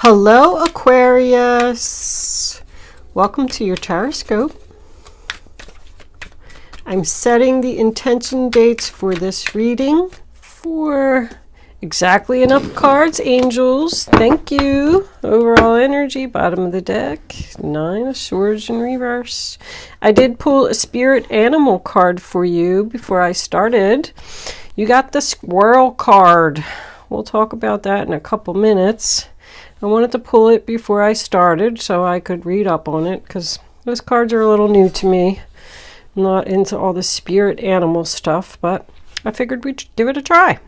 Hello, Aquarius. Welcome to your horoscope. I'm setting the intention dates for this reading for exactly enough cards, angels. Thank you. Overall energy, bottom of the deck, 9 of Swords in reverse. I did pull a spirit animal card for you before I started. You got the squirrel card. We'll talk about that in a couple minutes. I wanted to pull it before I started so I could read up on it because those cards are a little new to me. I'm not into all the spirit animal stuff, but I figured we'd give it a try.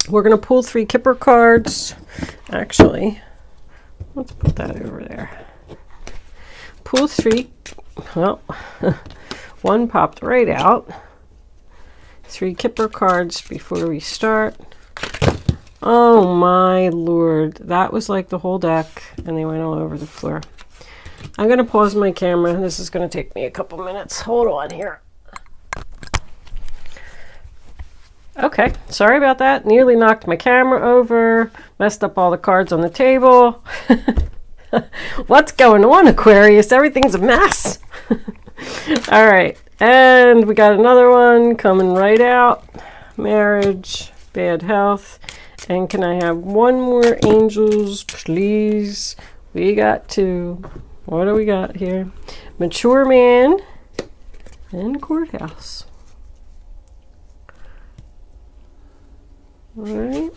We're going to pull 3 Kipper cards. Actually, let's put that over there. Pull 3. Well, one popped right out. 3 Kipper cards before we start. Oh my lord, that was like the whole deck and they went all over the floor. I'm going to pause my camera. This is going to take me a couple minutes. Hold on here. Okay, sorry about that. Nearly knocked my camera over, messed up all the cards on the table. What's going on, Aquarius? Everything's a mess. All right, and we got another one coming right out. Marriage, bad health. And can I have one more, angels, please? We got 2. What do we got here? Mature man and courthouse. All right.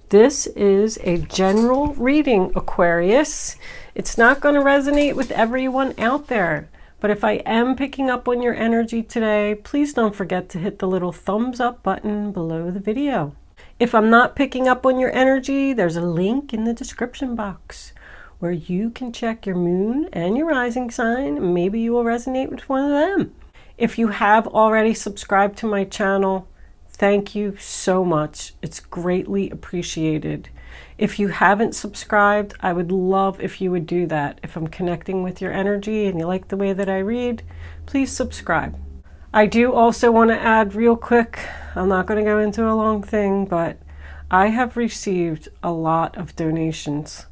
This is a general reading, Aquarius. It's not going to resonate with everyone out there. But if I am picking up on your energy today, please don't forget to hit the little thumbs up button below the video. If I'm not picking up on your energy, there's a link in the description box where you can check your moon and your rising sign. Maybe you will resonate with one of them. If you have already subscribed to my channel, thank you so much. It's greatly appreciated. If you haven't subscribed, I would love if you would do that. If I'm connecting with your energy and you like the way that I read, please subscribe. I do also want to add real quick, I'm not going to go into a long thing, but I have received a lot of donations.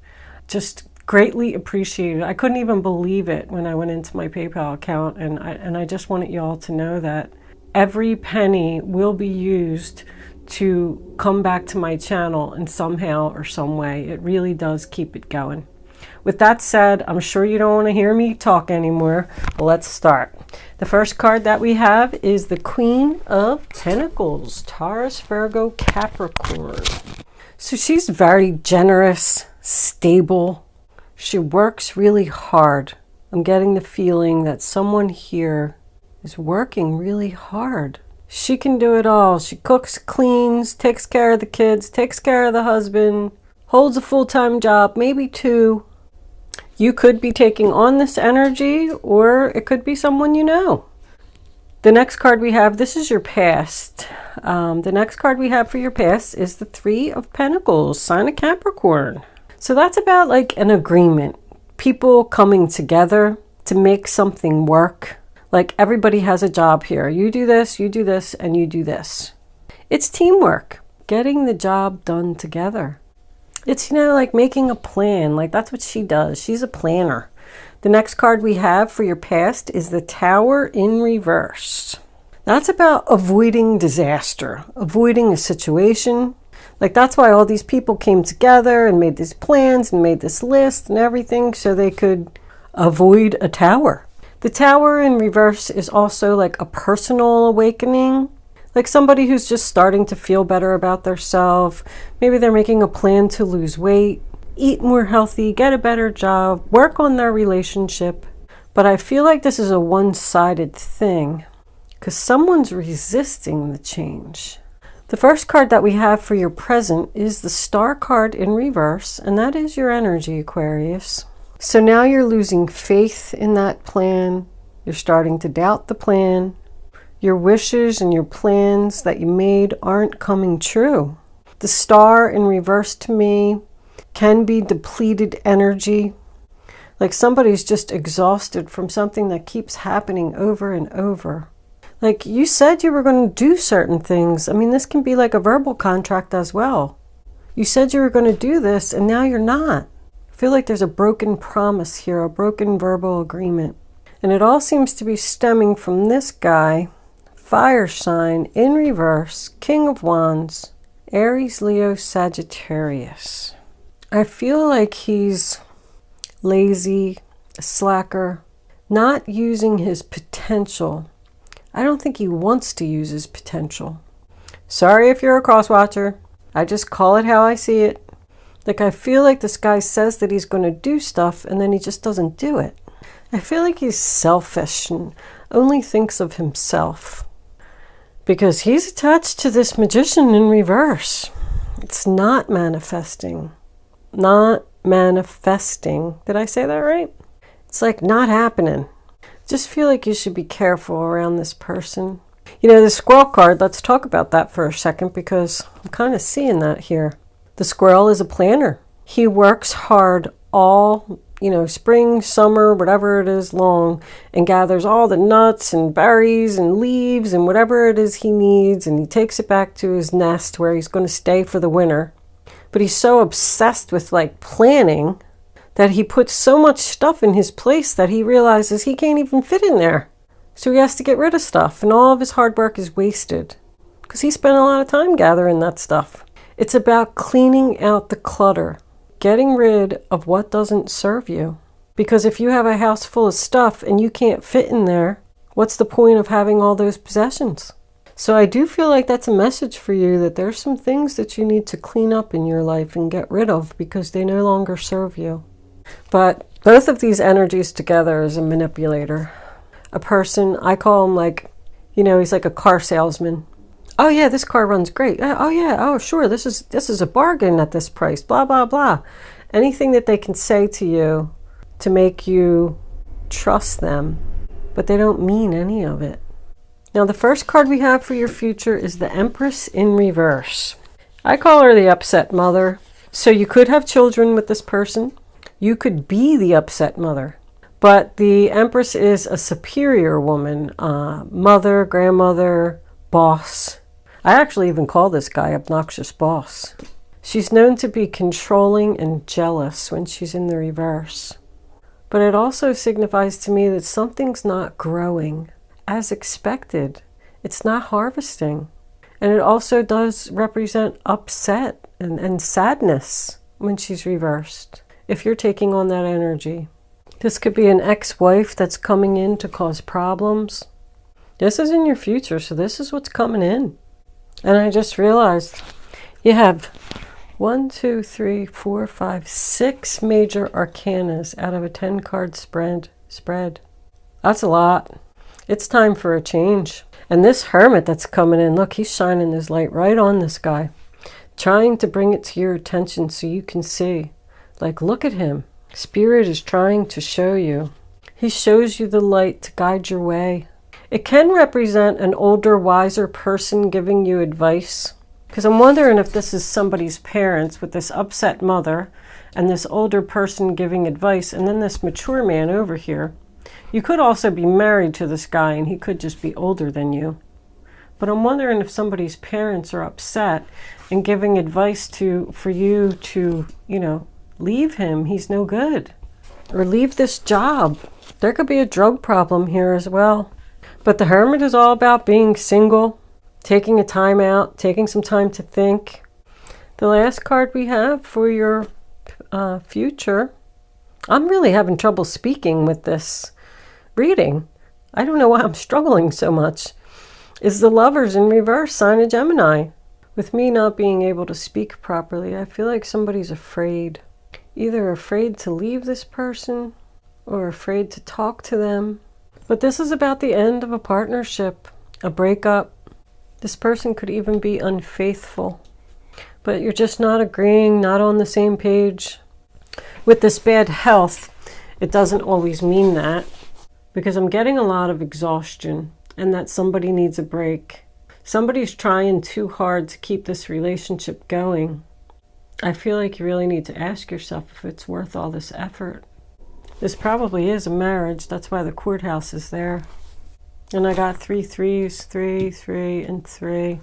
Just greatly appreciated. I couldn't even believe it when I went into my PayPal account, and I just wanted you all to know that every penny will be used to come back to my channel in somehow or some way. It really does keep it going. With that said, I'm sure you don't want to hear me talk anymore. Let's start. The first card that we have is the Queen of Pentacles, Taurus, Virgo, Capricorn. So she's very generous, stable. She works really hard. I'm getting the feeling that someone here is working really hard. She can do it all. She cooks, cleans, takes care of the kids, takes care of the husband, holds a full-time job, maybe 2. You could be taking on this energy, or it could be someone you know. The next card we have, this is your past. The next card we have for your past is the 3 of Pentacles, sign of Capricorn. So that's about like an agreement. People coming together to make something work. Like everybody has a job here. You do this, and you do this. It's teamwork, getting the job done together. It's, like making a plan. Like that's what she does. She's a planner. The next card we have for your past is the Tower in reverse. That's about avoiding disaster, avoiding a situation. Like that's why all these people came together and made these plans and made this list and everything so they could avoid a tower. The Tower in reverse is also like a personal awakening, like somebody who's just starting to feel better about themselves. Maybe they're making a plan to lose weight, eat more healthy, get a better job, work on their relationship. But I feel like this is a one-sided thing because someone's resisting the change. The first card that we have for your present is the Star card in reverse, and that is your energy, Aquarius. So now you're losing faith in that plan. You're starting to doubt the plan. Your wishes and your plans that you made aren't coming true. The Star in reverse to me can be depleted energy. Like somebody's just exhausted from something that keeps happening over and over. Like, you said you were going to do certain things. I mean, this can be like a verbal contract as well. You said you were going to do this, and now you're not. I feel like there's a broken promise here, a broken verbal agreement. And it all seems to be stemming from this guy, fire sign, in reverse, King of Wands, Aries, Leo, Sagittarius. I feel like he's lazy, a slacker, not using his potential. I don't think he wants to use his potential. Sorry if you're a cross-watcher. I just call it how I see it. Like, I feel like this guy says that he's going to do stuff and then he just doesn't do it. I feel like he's selfish and only thinks of himself. Because he's attached to this Magician in reverse. It's not manifesting. Not manifesting. Did I say that right? It's like not happening. Just feel like you should be careful around this person. You know, the squirrel card, let's talk about that for a second because I'm kind of seeing that here. The squirrel is a planner. He works hard all, spring, summer, whatever it is long, and gathers all the nuts and berries and leaves and whatever it is he needs, and he takes it back to his nest where he's going to stay for the winter. But he's so obsessed with planning that he puts so much stuff in his place that he realizes he can't even fit in there. So he has to get rid of stuff, and all of his hard work is wasted because he spent a lot of time gathering that stuff. It's about cleaning out the clutter, getting rid of what doesn't serve you. Because if you have a house full of stuff and you can't fit in there, what's the point of having all those possessions? So I do feel like that's a message for you, that there's some things that you need to clean up in your life and get rid of because they no longer serve you. But both of these energies together is a manipulator. A person, I call him he's like a car salesman. Oh yeah, this car runs great. Oh yeah, oh sure, this is a bargain at this price, blah, blah, blah. Anything that they can say to you to make you trust them, but they don't mean any of it. Now the first card we have for your future is the Empress in reverse. I call her the upset mother. So you could have children with this person. You could be the upset mother. But the Empress is a superior woman, mother, grandmother, boss. I actually even call this guy obnoxious boss. She's known to be controlling and jealous when she's in the reverse. But it also signifies to me that something's not growing as expected. It's not harvesting. And it also does represent upset and sadness when she's reversed, if you're taking on that energy. This could be an ex-wife that's coming in to cause problems. This is in your future, so this is what's coming in. And I just realized you have 1, 2, 3, 4, 5, 6 major arcanas out of a 10-card spread. That's a lot. It's time for a change. And this Hermit that's coming in, look, he's shining his light right on this guy, trying to bring it to your attention so you can see. Like, look at him. Spirit is trying to show you. He shows you the light to guide your way. It can represent an older, wiser person giving you advice. Because I'm wondering if this is somebody's parents with this upset mother and this older person giving advice, and then this mature man over here. You could also be married to this guy and he could just be older than you. But I'm wondering if somebody's parents are upset and giving advice for you to, leave him. He's no good. Or leave this job. There could be a drug problem here as well. But the Hermit is all about being single, taking a time out, taking some time to think. The last card we have for your future, I'm really having trouble speaking with this reading. I don't know why I'm struggling so much. Is the Lovers in reverse, sign of Gemini. With me not being able to speak properly, I feel like somebody's afraid. Either afraid to leave this person or afraid to talk to them. But this is about the end of a partnership, a breakup. This person could even be unfaithful. But you're just not agreeing, not on the same page. With this bad health, it doesn't always mean that. Because I'm getting a lot of exhaustion and that somebody needs a break. Somebody's trying too hard to keep this relationship going. I feel like you really need to ask yourself if it's worth all this effort. This probably is a marriage. That's why the courthouse is there. And I got 3 threes, 3, 3, and 3.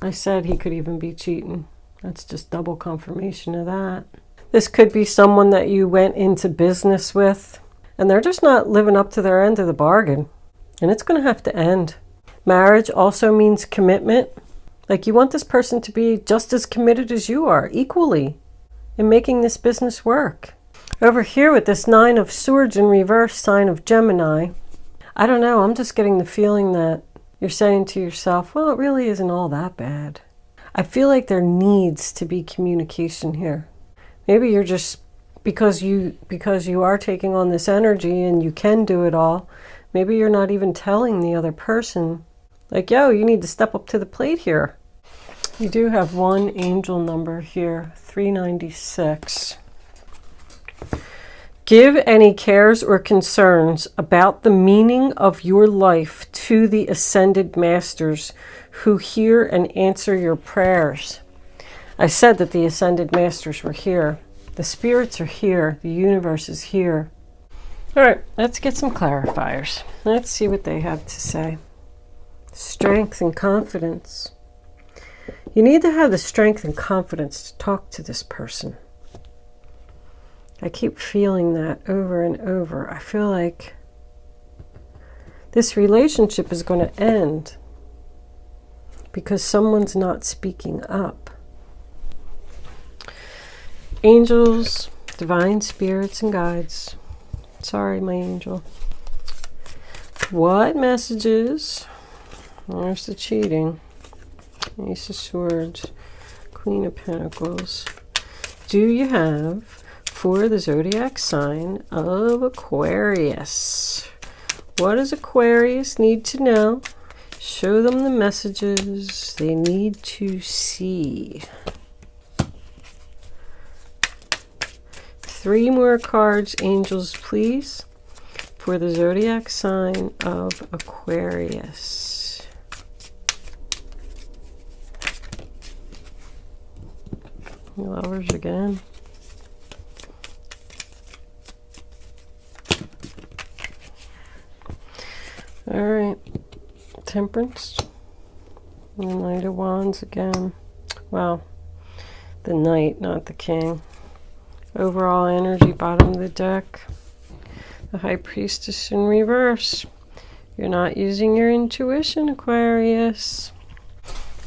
I said he could even be cheating. That's just double confirmation of that. This could be someone that you went into business with, and they're just not living up to their end of the bargain. And it's going to have to end. Marriage also means commitment. Like, you want this person to be just as committed as you are, equally, in making this business work. Over here with this 9 of Swords in reverse, sign of Gemini, I don't know, I'm just getting the feeling that you're saying to yourself, well, it really isn't all that bad. I feel like there needs to be communication here. Maybe you're just, because you are taking on this energy and you can do it all, maybe you're not even telling the other person, like, yo, you need to step up to the plate here. You do have one angel number here, 396. Give any cares or concerns about the meaning of your life to the ascended masters who hear and answer your prayers. I said that the ascended masters were here. The spirits are here. The universe is here. All right, let's get some clarifiers. Let's see what they have to say. Strength and confidence. You need to have the strength and confidence to talk to this person. I keep feeling that over and over. I feel like this relationship is going to end because someone's not speaking up. Angels, divine spirits, and guides. Sorry, my angel. What messages? There's the cheating. Ace of Swords, Queen of Pentacles. Do you have for the zodiac sign of Aquarius? What does Aquarius need to know? Show them the messages they need to see. 3 more cards, angels, please, for the zodiac sign of Aquarius. Lovers again. All right, Temperance, the Knight of Wands again. Wow, the Knight, not the King. Overall energy, bottom of the deck. The High Priestess in reverse. You're not using your intuition, Aquarius.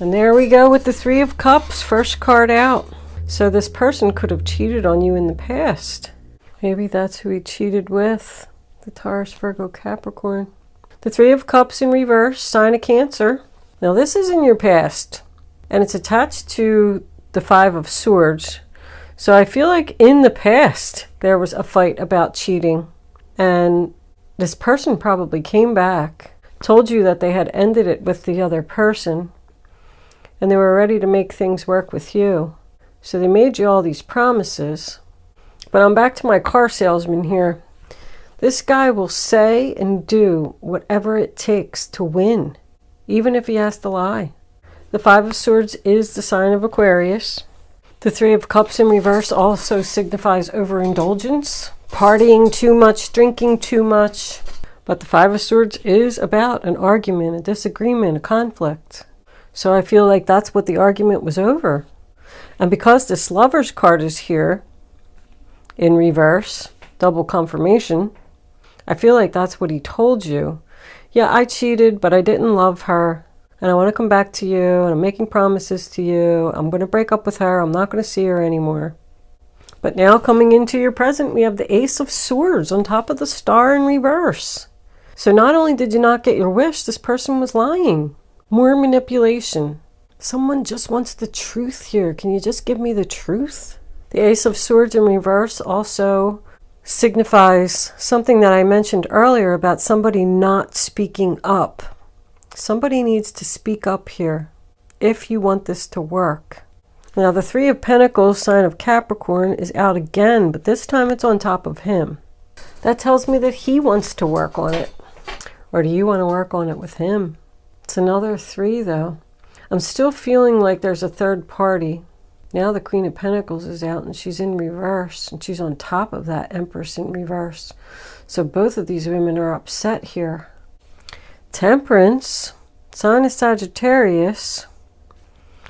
And there we go with the 3 of Cups, first card out. So this person could have cheated on you in the past. Maybe that's who he cheated with, the Taurus, Virgo, Capricorn. The 3 of Cups in reverse, sign of Cancer. Now this is in your past, and it's attached to the 5 of Swords. So I feel like in the past there was a fight about cheating, and this person probably came back, told you that they had ended it with the other person, and they were ready to make things work with you. So they made you all these promises. But I'm back to my car salesman here. This guy will say and do whatever it takes to win, even if he has to lie. The 5 of Swords is the sign of Aquarius. The 3 of Cups in reverse also signifies overindulgence, partying too much, drinking too much. But the 5 of Swords is about an argument, a disagreement, a conflict. So I feel like that's what the argument was over. And because this Lover's card is here in reverse, double confirmation, I feel like that's what he told you. Yeah, I cheated, but I didn't love her. And I want to come back to you, and I'm making promises to you. I'm going to break up with her. I'm not going to see her anymore. But now coming into your present, we have the Ace of Swords on top of the Star in reverse. So not only did you not get your wish, this person was lying. More manipulation. Someone just wants the truth here. Can you just give me the truth? The Ace of Swords in reverse also signifies something that I mentioned earlier about somebody not speaking up. Somebody needs to speak up here if you want this to work. Now the 3 of Pentacles, sign of Capricorn, is out again, but this time it's on top of him. That tells me that he wants to work on it. Or do you want to work on it with him? It's another 3 though. I'm still feeling like there's a third party. Now the Queen of Pentacles is out and she's in reverse, and she's on top of that Empress in reverse. So both of these women are upset here. Temperance, sign of Sagittarius,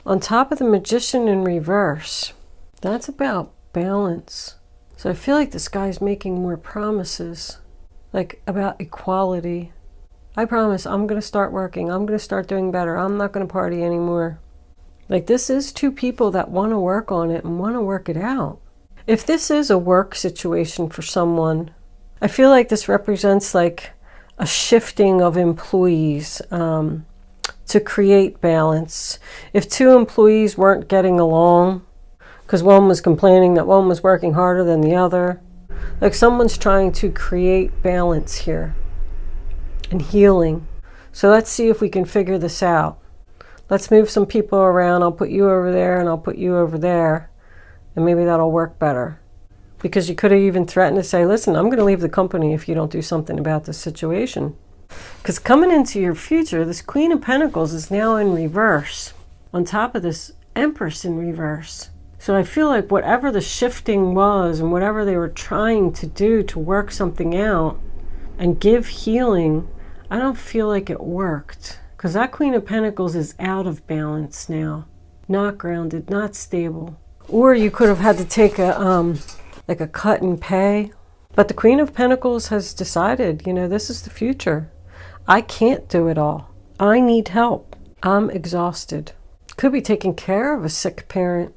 on top of the Magician in reverse. That's about balance. So I feel like this guy's making more promises, like about equality. I promise I'm going to start working. I'm going to start doing better. I'm not going to party anymore. Like, this is two people that want to work on it and want to work it out. If this is a work situation for someone, I feel like this represents like a shifting of employees to create balance. If two employees weren't getting along because one was complaining that one was working harder than the other, like someone's trying to create balance here and healing. So let's see if we can figure this out. Let's move some people around. I'll put you over there and I'll put you over there, and maybe that'll work better. Because you could have even threatened to say, listen, I'm going to leave the company if you don't do something about this situation. Because coming into your future, this Queen of Pentacles is now in reverse, on top of this Empress in reverse. So I feel like whatever the shifting was and whatever they were trying to do to work something out and give healing, I don't feel like it worked. Because that Queen of Pentacles is out of balance now. Not grounded, not stable. Or you could have had to take a like a cut in pay. But the Queen of Pentacles has decided, you know, this is the future. I can't do it all. I need help. I'm exhausted. Could be taking care of a sick parent.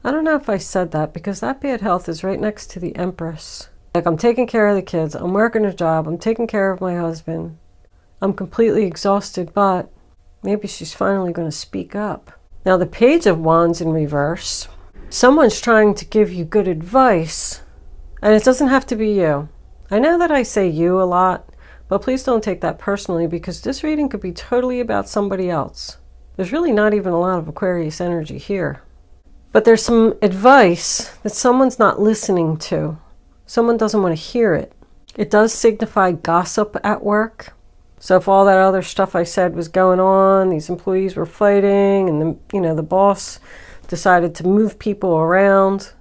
I don't know if I said that, because that bad health is right next to the Empress. Like, I'm taking care of the kids. I'm working a job. I'm taking care of my husband. I'm completely exhausted, but maybe she's finally going to speak up. Now, the Page of Wands in reverse. Someone's trying to give you good advice, and it doesn't have to be you. I know that I say you a lot, but please don't take that personally, because this reading could be totally about somebody else. There's really not even a lot of Aquarius energy here. But there's some advice that someone's not listening to. Someone doesn't want to hear it. It does signify gossip at work. So if all that other stuff I said was going on, these employees were fighting, and the boss decided to move people around,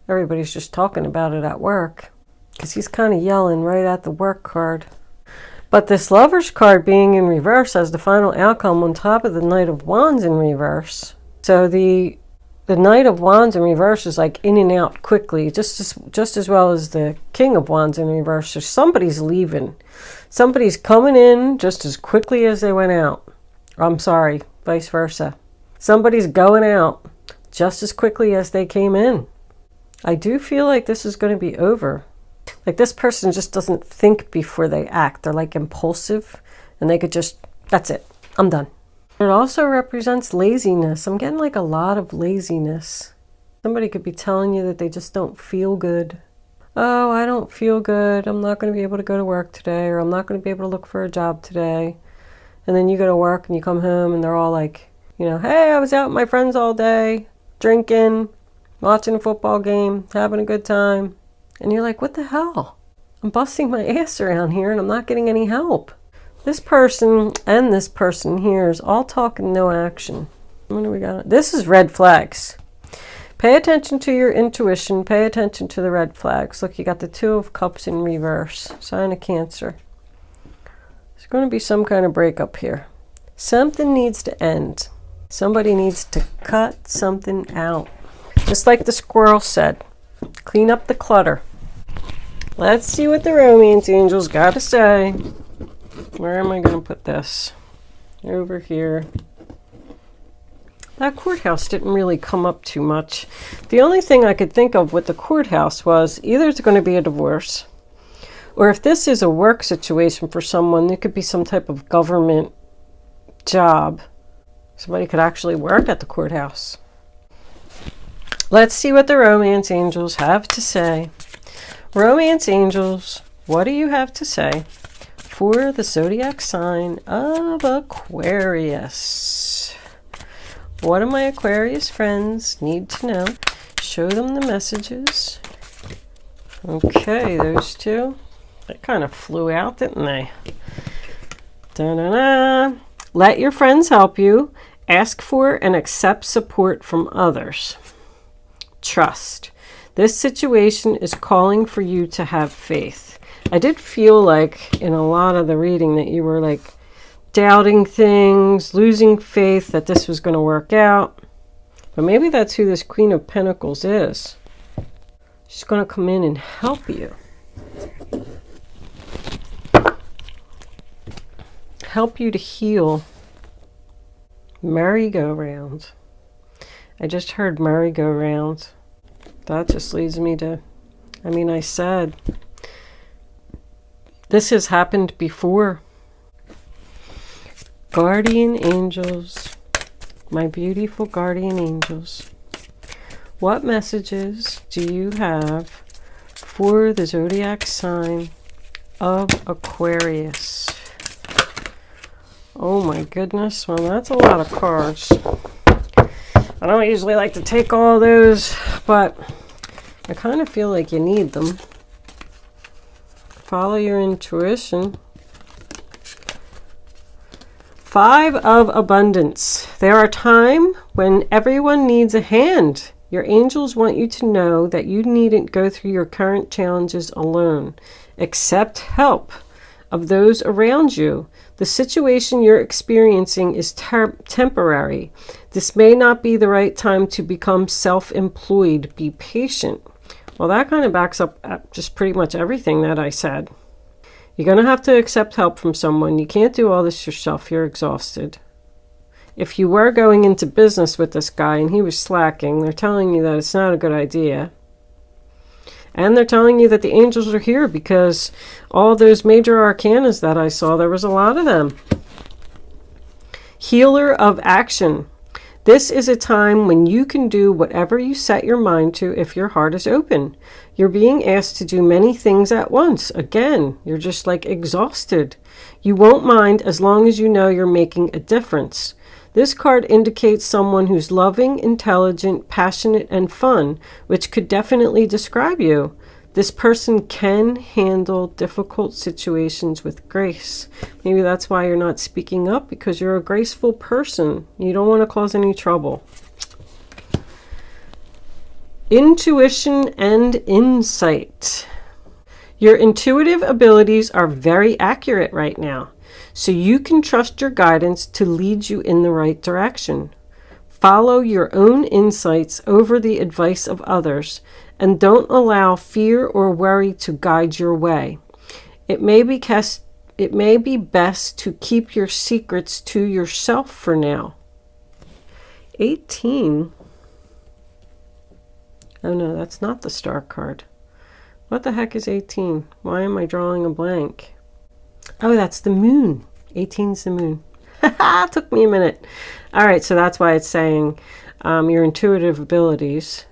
everybody's just talking about it at work, because he's kind of yelling right at the work card. But this Lover's card being in reverse as the final outcome on top of the Knight of Wands in reverse. So the Knight of Wands in reverse is like in and out quickly, just as well as the King of Wands in reverse. So somebody's leaving. Somebody's coming in just as quickly as they went out. I'm sorry, vice versa. Somebody's going out just as quickly as they came in. I do feel like this is going to be over. Like, this person just doesn't think before they act. They're like impulsive, and they could just, that's it, I'm done. It also represents laziness. I'm getting like a lot of laziness. Somebody could be telling you that they just don't feel good. Oh, I don't feel good. I'm not going to be able to go to work today, or I'm not going to be able to look for a job today. And then you go to work and you come home and they're all like, hey, I was out with my friends all day, drinking, watching a football game, having a good time. And you're like, what the hell? I'm busting my ass around here and I'm not getting any help. This person and this person here is all talk and no action. What do we got? This is red flags. Pay attention to your intuition. Pay attention to the red flags. Look, you got the Two of Cups in reverse. Sign of Cancer. There's going to be some kind of breakup here. Something needs to end. Somebody needs to cut something out. Just like the squirrel said, clean up the clutter. Let's see what the romance angels got to say. Where am I going to put this? Over here. That courthouse didn't really come up too much. The only thing I could think of with the courthouse was either it's going to be a divorce, or if this is a work situation for someone, it could be some type of government job. Somebody could actually work at the courthouse. Let's see what the romance angels have to say. Romance angels, what do you have to say for the zodiac sign of Aquarius? What do my Aquarius friends need to know? Show them the messages. Okay, those two. They kind of flew out, didn't they? Da-da-da. Let your friends help you. Ask for and accept support from others. Trust. This situation is calling for you to have faith. I did feel like in a lot of the reading that you were like doubting things, losing faith that this was going to work out. But maybe that's who this Queen of Pentacles is. She's going to come in and help you. Help you to heal. Merry-go-round. I just heard merry-go-round. That just leads me to, I mean, I said, this has happened before. Guardian angels, my beautiful guardian angels. What messages do you have for the zodiac sign of Aquarius? Oh my goodness, well that's a lot of cards. I don't usually like to take all those, but I kind of feel like you need them. Follow your intuition. Five of Abundance. There are times when everyone needs a hand. Your angels want you to know that you needn't go through your current challenges alone. Accept help of those around you. The situation you're experiencing is temporary. This may not be the right time to become self-employed. Be patient. Well, that kind of backs up just pretty much everything that I said. You're going to have to accept help from someone. You can't do all this yourself. You're exhausted. If you were going into business with this guy and he was slacking, they're telling you that it's not a good idea. And they're telling you that the angels are here because all those major arcanas that I saw, there was a lot of them. Healer of action. This is a time when you can do whatever you set your mind to if your heart is open. You're being asked to do many things at once. Again, you're just like exhausted. You won't mind as long as you know you're making a difference. This card indicates someone who's loving, intelligent, passionate, and fun, which could definitely describe you. This person can handle difficult situations with grace. Maybe that's why you're not speaking up, because you're a graceful person. You don't want to cause any trouble. Intuition and insight. Your intuitive abilities are very accurate right now, so you can trust your guidance to lead you in the right direction. Follow your own insights over the advice of others, and don't allow fear or worry to guide your way. It may be best to keep your secrets to yourself for now. 18. Oh no, that's not the star card. What the heck is 18? Why am I drawing a blank? Oh, that's the moon. 18's the moon. Took me a minute. All right, so that's why it's saying your intuitive abilities.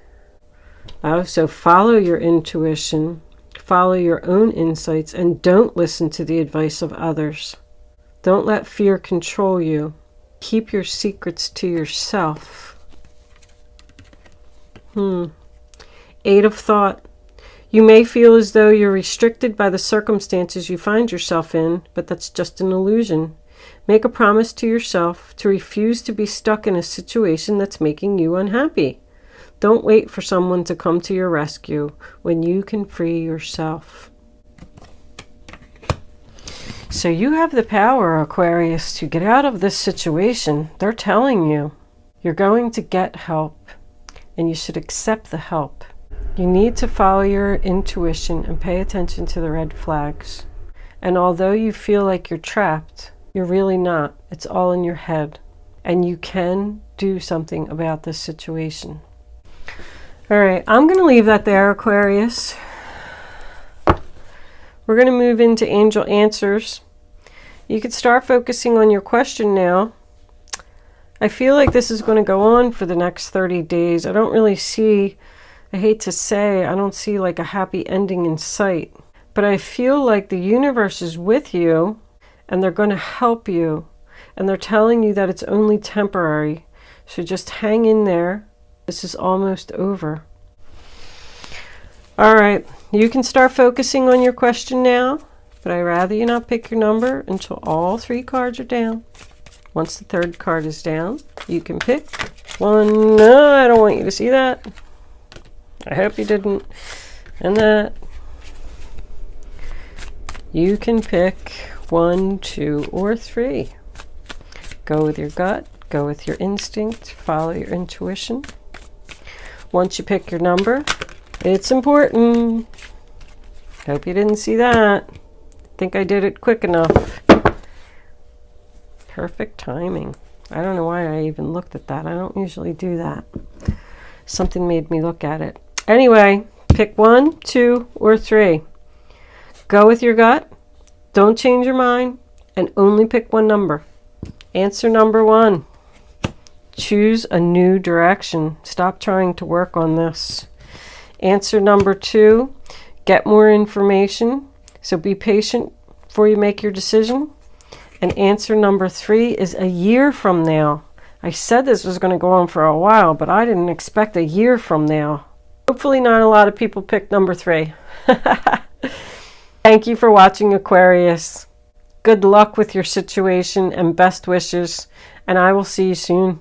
Oh, so follow your intuition, follow your own insights, and don't listen to the advice of others. Don't let fear control you. Keep your secrets to yourself. 8 of Thought. You may feel as though you're restricted by the circumstances you find yourself in, but that's just an illusion. Make a promise to yourself to refuse to be stuck in a situation that's making you unhappy. Don't wait for someone to come to your rescue when you can free yourself. So you have the power, Aquarius, to get out of this situation. They're telling you you're going to get help, and you should accept the help. You need to follow your intuition and pay attention to the red flags. And although you feel like you're trapped, you're really not. It's all in your head. And you can do something about this situation. All right, I'm going to leave that there, Aquarius. We're going to move into angel answers. You can start focusing on your question now. I feel like this is going to go on for the next 30 days. I don't really see, I hate to say, I don't see like a happy ending in sight. But I feel like the universe is with you, and they're going to help you. And they're telling you that it's only temporary. So just hang in there. This is almost over. All right, you can start focusing on your question now, but I'd rather you not pick your number until all 3 cards are down. Once the 3rd card is down, you can pick one. No, I don't want you to see that. I hope you didn't. And that. You can pick 1, 2, or 3. Go with your gut, go with your instinct, follow your intuition. Once you pick your number, it's important. Hope you didn't see that. Think I did it quick enough. Perfect timing. I don't know why I even looked at that. I don't usually do that. Something made me look at it. Anyway, pick 1, 2, or 3. Go with your gut. Don't change your mind. And only pick one number. Answer number 1. Choose a new direction. Stop trying to work on this. Answer number 2. Get more information. So be patient before you make your decision. And answer number 3 is a year from now. I said this was going to go on for a while, but I didn't expect a year from now. Hopefully not a lot of people picked number 3. Thank you for watching, Aquarius. Good luck with your situation and best wishes, and I will see you soon.